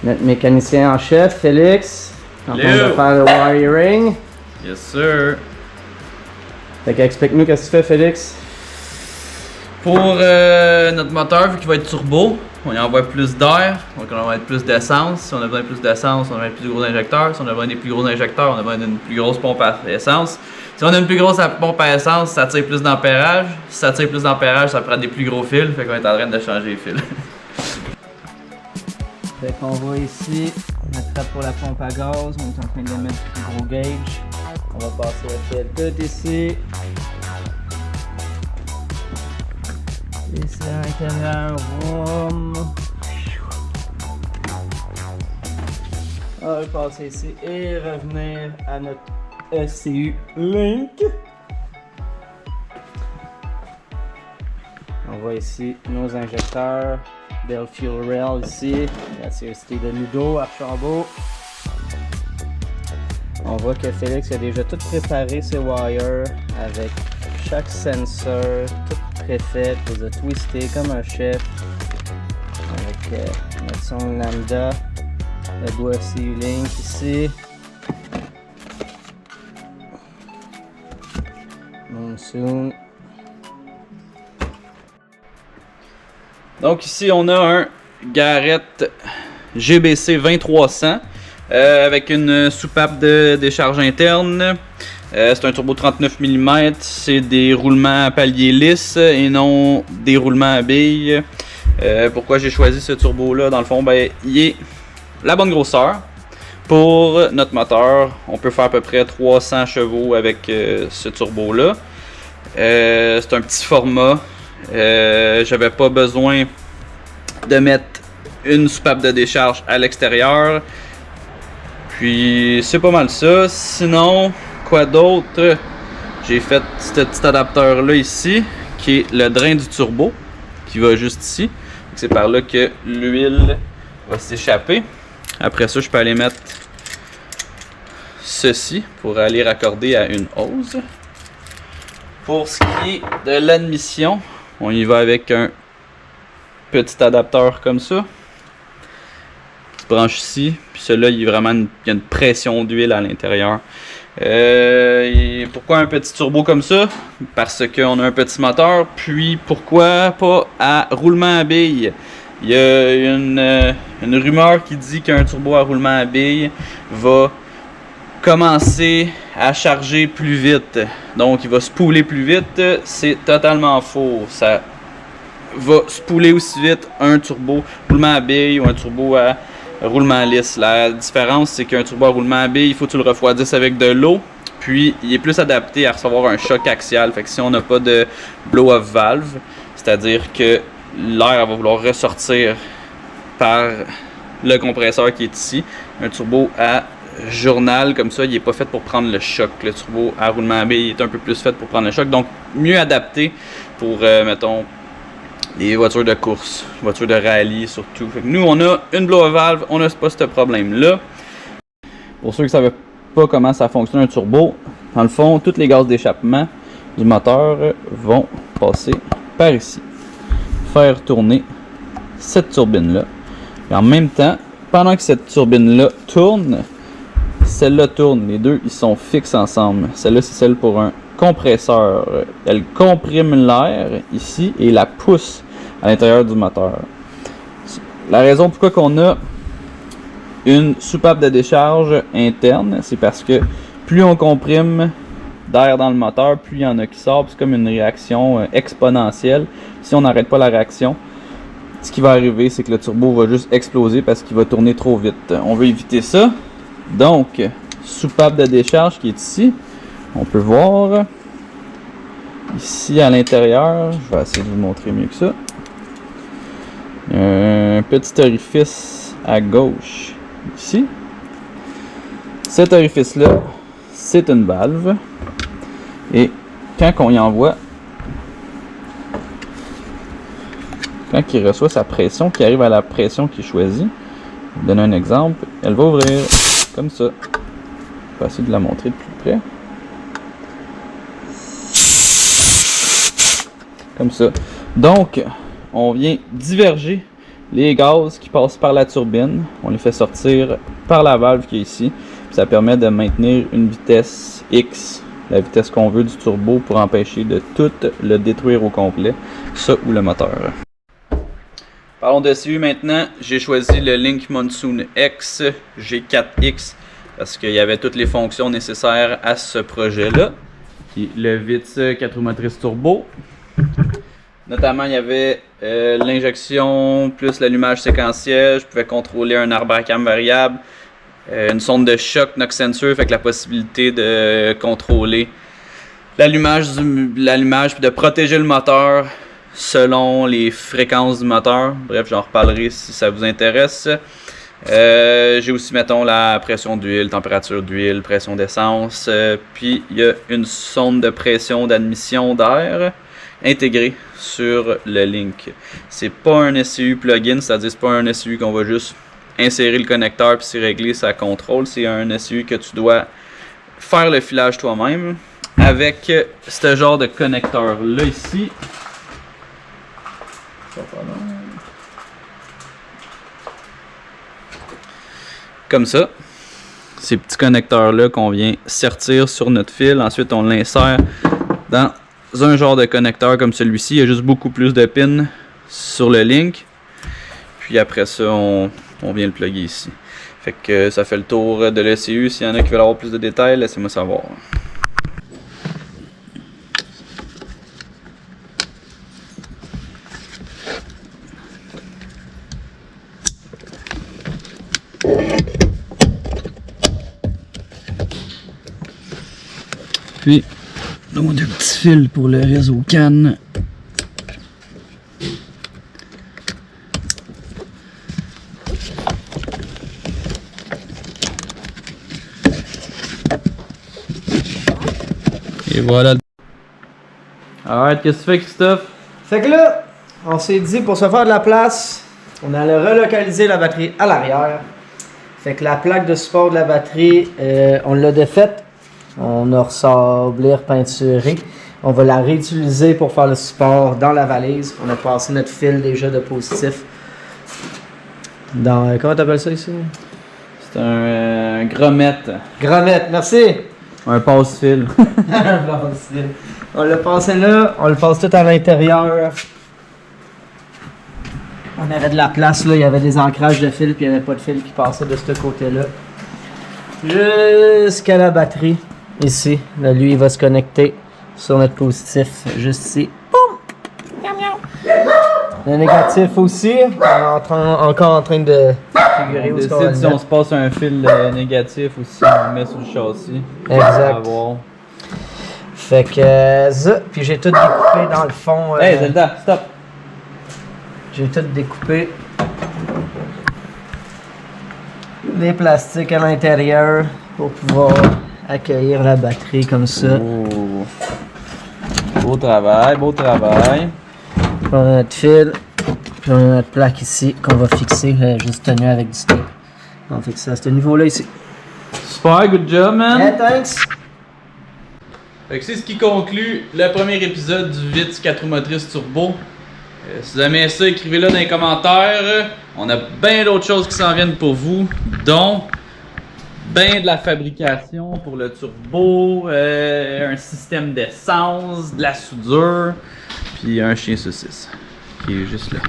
Notre mécanicien en chef, Félix, en train de faire le wiring. Yes sir. Fait qu'explique-nous qu'est-ce que tu fais, Félix. Pour notre moteur, vu qu'il va être turbo, on y envoie plus d'air, donc on va mettre plus d'essence. Si on a besoin de plus d'essence, on va mettre plus gros injecteurs. Si on a besoin des plus gros injecteurs, on a besoin d'une plus grosse pompe à essence. Si on a une plus grosse pompe à essence, ça tire plus d'ampérage. Si ça tire plus d'ampérage, ça prend des plus gros fils, fait qu'on est en train de changer les fils. Fait qu'on voit ici notre trappe pour la pompe à gaz, on est en train de mettre plus gros gauge. On va passer le fil tout ici. Ici à l'intérieur, boum. On va passer ici et revenir à notre SCU Link. On voit ici nos injecteurs. Bell Fuel Rail ici, la CST de Ludo, Archambault. On voit que Félix a déjà tout préparé ses wires avec chaque sensor, tout préfait, les a twisté comme un chef. Avec notre son lambda, le bois CU Link ici. Monsoon. Donc ici on a un Garrett GBC 2300 avec une soupape de décharge interne. C'est un turbo 39 mm, c'est des roulements à palier lisse et non des roulements à billes. Pourquoi j'ai choisi ce turbo là? Dans le fond, ben, il est la bonne grosseur. Pour notre moteur, on peut faire à peu près 300 chevaux avec ce turbo là. C'est un petit format. J'avais pas besoin de mettre une soupape de décharge à l'extérieur. Puis c'est pas mal ça. Sinon, quoi d'autre? J'ai fait ce petit adapteur là ici, qui est le drain du turbo, qui va juste ici. C'est par là que l'huile va s'échapper. Après ça, je peux aller mettre ceci pour aller raccorder à une hose. Pour ce qui est de l'admission, on y va avec un petit adapteur comme ça. Qui se branche ici. Puis celui-là, il y a une pression d'huile à l'intérieur. Pourquoi un petit turbo comme ça? Parce qu'on a un petit moteur. Puis pourquoi pas à roulement à billes? Il y a une rumeur qui dit qu'un turbo à roulement à billes va commencer à charger plus vite, donc il va spooler plus vite. C'est totalement faux. Ça va spooler aussi vite un turbo roulement à billes ou un turbo à roulement lisse. La différence, c'est qu'un turbo à roulement à billes, il faut que tu le refroidisses avec de l'eau, puis il est plus adapté à recevoir un choc axial. Fait que si on n'a pas de blow-off valve, c'est-à-dire que l'air va vouloir ressortir par le compresseur qui est ici, un turbo à journal comme ça, il n'est pas fait pour prendre le choc. Le turbo à roulement à billes est un peu plus fait pour prendre le choc, donc mieux adapté pour, mettons, les voitures de course, voitures de rallye surtout. Fait que nous, on a une blow-off valve, on n'a pas ce problème-là. Pour ceux qui ne savent pas comment ça fonctionne un turbo, dans le fond, tous les gaz d'échappement du moteur vont passer par ici, faire tourner cette turbine-là. Et en même temps, pendant que cette turbine-là tourne, celle-là tourne, les deux ils sont fixes ensemble. Celle-là c'est celle pour un compresseur. Elle comprime l'air ici et la pousse à l'intérieur du moteur. La raison pourquoi qu'on a une soupape de décharge interne, c'est parce que plus on comprime d'air dans le moteur, plus il y en a qui sort. C'est comme une réaction exponentielle. Si on n'arrête pas la réaction, ce qui va arriver, c'est que le turbo va juste exploser parce qu'il va tourner trop vite. On veut éviter ça. Donc, soupape de décharge qui est ici. On peut voir ici à l'intérieur. Je vais essayer de vous montrer mieux que ça. Un petit orifice à gauche ici. Cet orifice-là, c'est une valve. Et quand on y envoie, quand il reçoit sa pression, qui arrive à la pression qu'il choisit, je vais vous donner un exemple, elle va ouvrir comme ça. Je vais essayer de la montrer de plus près. Comme ça. Donc, on vient diverger les gaz qui passent par la turbine, on les fait sortir par la valve qui est ici. Puis ça permet de maintenir une vitesse X, la vitesse qu'on veut du turbo pour empêcher de tout le détruire au complet, ça ou le moteur. Parlons de CU maintenant. J'ai choisi le Link Monsoon X G4X parce qu'il y avait toutes les fonctions nécessaires à ce projet-là. Le Vitz 4 roues motrices turbo. Notamment, il y avait l'injection plus l'allumage séquentiel. Je pouvais contrôler un arbre à cam variable. Une sonde de choc knock sensor, fait que la possibilité de contrôler l'allumage puis de protéger le moteur selon les fréquences du moteur. Bref, j'en reparlerai si ça vous intéresse. J'ai aussi, mettons, la pression d'huile, température d'huile, pression d'essence. Puis il y a une sonde de pression d'admission d'air intégrée sur le Link. C'est pas un SCU plugin, c'est-à-dire c'est pas un SCU qu'on va juste insérer le connecteur puis c'est réglé, ça contrôle. C'est un SCU que tu dois faire le filage toi-même avec ce genre de connecteur là ici. Comme ça, ces petits connecteurs là qu'on vient sertir sur notre fil. Ensuite on l'insère dans un genre de connecteur comme celui-ci. Il y a juste beaucoup plus de pins sur le Link. Puis après ça on vient le plugger ici. Fait que ça fait le tour de l'ECU. S'il y en a qui veulent avoir plus de détails, laissez-moi savoir. Puis, nos deux petits fils pour le réseau CAN. Et voilà. Alright, qu'est-ce que tu fais, Christophe? Fait que là, on s'est dit pour se faire de la place, on allait relocaliser la batterie à l'arrière. Fait que la plaque de support de la batterie, on l'a défaite. On a ressablé, repeinturé. On va la réutiliser pour faire le support dans la valise. On a passé notre fil déjà de positif. Dans, comment t'appelles ça ici? C'est un grommette. Grommette, merci! Un passe-fil. Un passe-fil. On l'a passé là, on le passe tout à l'intérieur. On avait de la place là, il y avait des ancrages de fil puis il n'y avait pas de fil qui passait de ce côté-là. Jusqu'à la batterie. Ici, là, lui il va se connecter sur notre positif juste ici. Boum! Miaou, miaou. Le négatif aussi, on est encore en train de figurer On où décide si on se passe un fil négatif ou si on le met sur le châssis. Exact. Fait que ça, puis j'ai tout découpé dans le fond. Hey Zelda, stop! J'ai tout découpé. Des plastiques à l'intérieur pour pouvoir accueillir la batterie comme ça. Oh. Beau travail, beau travail. On a notre fil, puis on a notre plaque ici qu'on va fixer, juste tenue avec du tape. On fixe ça à ce niveau-là ici. Super, good job, man! Yeah, thanks! Fait que c'est ce qui conclut le premier épisode du Vitz 4 roues motrices turbo. Si vous aimez ça, écrivez-le dans les commentaires. On a bien d'autres choses qui s'en viennent pour vous, dont ben de la fabrication pour le turbo, un système d'essence, de la soudure, puis un chien saucisse qui est juste là.